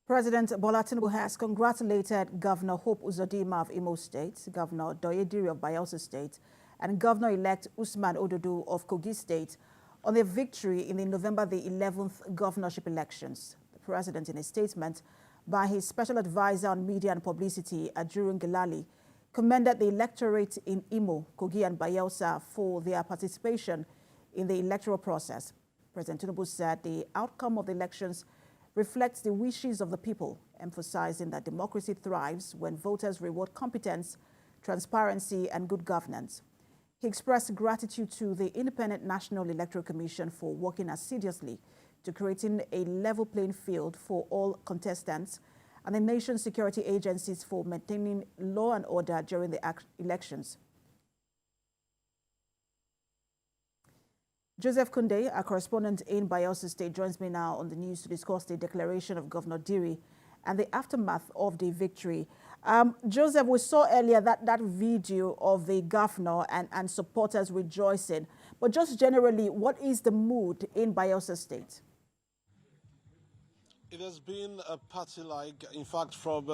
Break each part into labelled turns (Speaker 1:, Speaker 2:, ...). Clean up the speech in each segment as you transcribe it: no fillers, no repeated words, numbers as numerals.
Speaker 1: President Bola Tinubu has congratulated Governor Hope Uzodimma of Imo State, Governor Diri of Bayelsa State, and Governor-elect Usman Ododo of Kogi State on their victory in the November the 11th governorship elections. The president, in a statement by his special advisor on media and publicity, Ajurun Gilali, commended the electorate in Imo, Kogi, and Bayelsa for their participation in the electoral process. President Tinubu said the outcome of the elections reflects the wishes of the people, emphasizing that democracy thrives when voters reward competence, transparency, and good governance. He expressed gratitude to the Independent National Electoral Commission for working assiduously to creating a level playing field for all contestants, and the nation's security agencies for maintaining law and order during the elections. Joseph Kunde, our correspondent in Bayelsa State, joins me now on the news to discuss the declaration of Governor Diri and the aftermath of the victory. Joseph, we saw earlier that video of the governor and supporters rejoicing, but just generally, what is the mood in Bayelsa State?
Speaker 2: It has been a party-like, in fact, from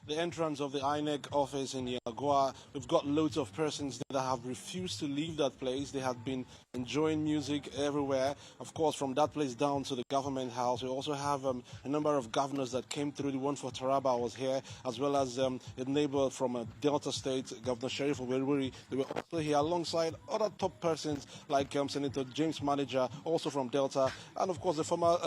Speaker 2: the entrance of the INEC office in Yagua, we've got loads of persons that have refused to leave that place. They have been enjoying music everywhere. Of course, from that place down to the government house, we also have a number of governors that came through. The one for Taraba was here, as well as a neighbor from Delta State, Governor Sheriff Owerri. They were also here alongside other top persons like Senator James Manager, also from Delta, and of course the former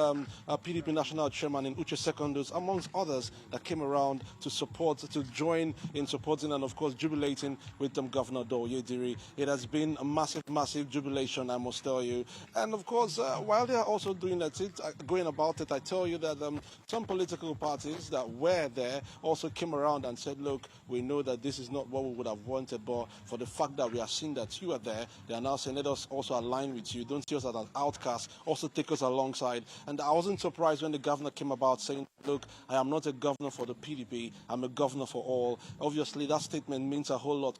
Speaker 2: PDP National Chairman in Uche Secondus, amongst others that came around to support, to join in supporting and of course jubilating with Governor Douye Diri. It has been a massive jubilation, I must tell you. And of course, while they are also doing that, going about it, I tell you that some political parties that were there also came around and said, look, we know that this is not what we would have wanted, but for the fact that we are seeing that you are there, they are now saying, let us also align with you. Don't see us as an outcast, also take us alongside. And I wasn't surprised when the governor came about saying, look, I am not a governor for the PDP, I'm a governor for all. Obviously, that statement means a whole lot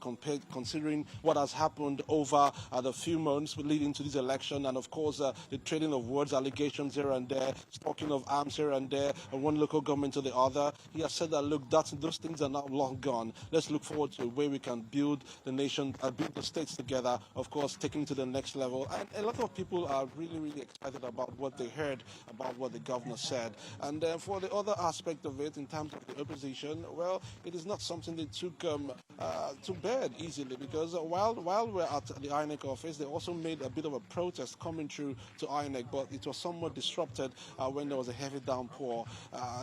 Speaker 2: considering what has happened over the few months leading to this election, and of course, the trading of words, allegations here and there, stocking of arms here and there, and one local government to the other. He has said that, look, those things are now long gone. Let's look forward to a way we can build the nation, build the states together, of course, taking to the next level. And a lot of people are really excited about what they heard, about what the governor said. And for the other aspect of it, in terms of the opposition, well, it is not something they took to bed easily, because while we're at the INEC office, they also made a bit of a protest coming through to INEC, but it was somewhat disrupted when there was a heavy downpour.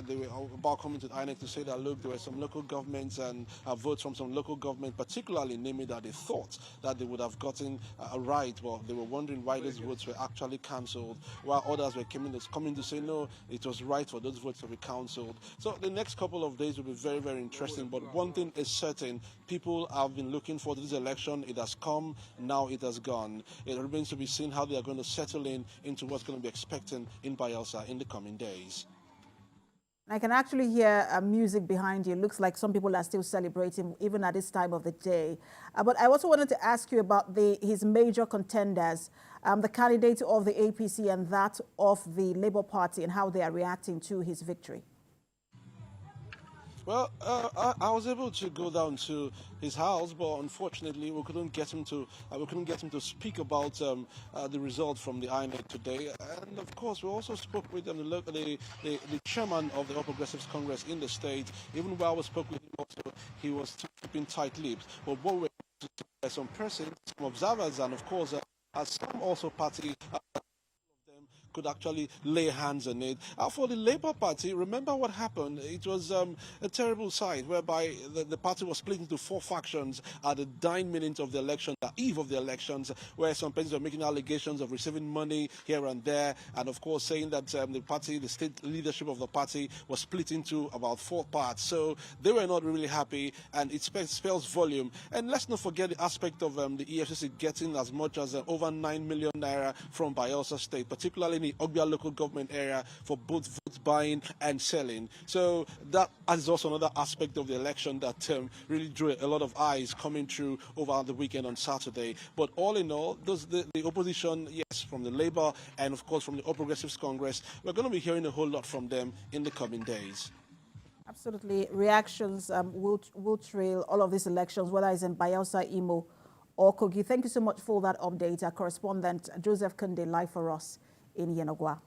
Speaker 2: They were about coming to the INEC to say that, look, there were some local governments and votes from some local government, particularly naming that they thought that they would have gotten a right. Well, they were wondering why those votes were actually cancelled, while others were coming to say, no, it was right for those votes to be cancelled. So the next couple of days will be very interesting, but one thing is certain, people have been looking for this election. It has come, now it has gone. It remains to be seen how they are going to settle into what's going to be expected in Bayelsa in the coming days.
Speaker 1: I can actually hear music behind you. It looks like some people are still celebrating even at this time of the day. But I also wanted to ask you about his major contenders, the candidate of the APC and that of the Labour Party, and how they are reacting to his victory.
Speaker 2: Well, I was able to go down to his house, but unfortunately we couldn't get him to speak about the result from the INEC today. And of course, we also spoke with the chairman of the All Progressives Congress in the state. Even while we spoke with him, also he was keeping tight-lipped. But what we were some persons, some observers, and of course, some also party. Could actually lay hands on it. For the Labour Party, remember what happened? It was a terrible sight whereby the party was split into four factions at the dying minute of the election, the eve of the elections, where some persons were making allegations of receiving money here and there, and of course saying that the state leadership of the party was split into about four parts. So they were not really happy, and it spells volume. And let's not forget the aspect of the EFCC getting as much as over 9 million naira from Bayelsa State, particularly in the Ogbia local government area, for both vote buying and selling. So that is also another aspect of the election that really drew a lot of eyes coming through over the weekend on Saturday. But all in all, the opposition, yes, from the Labour and of course from the All Progressives Congress, we're going to be hearing a whole lot from them in the coming days.
Speaker 1: Absolutely. Reactions will trail all of these elections, whether it's in Bayelsa, Imo, or Kogi. Thank you so much for that update. Our correspondent, Joseph Kunde, live for us in Yenogwa.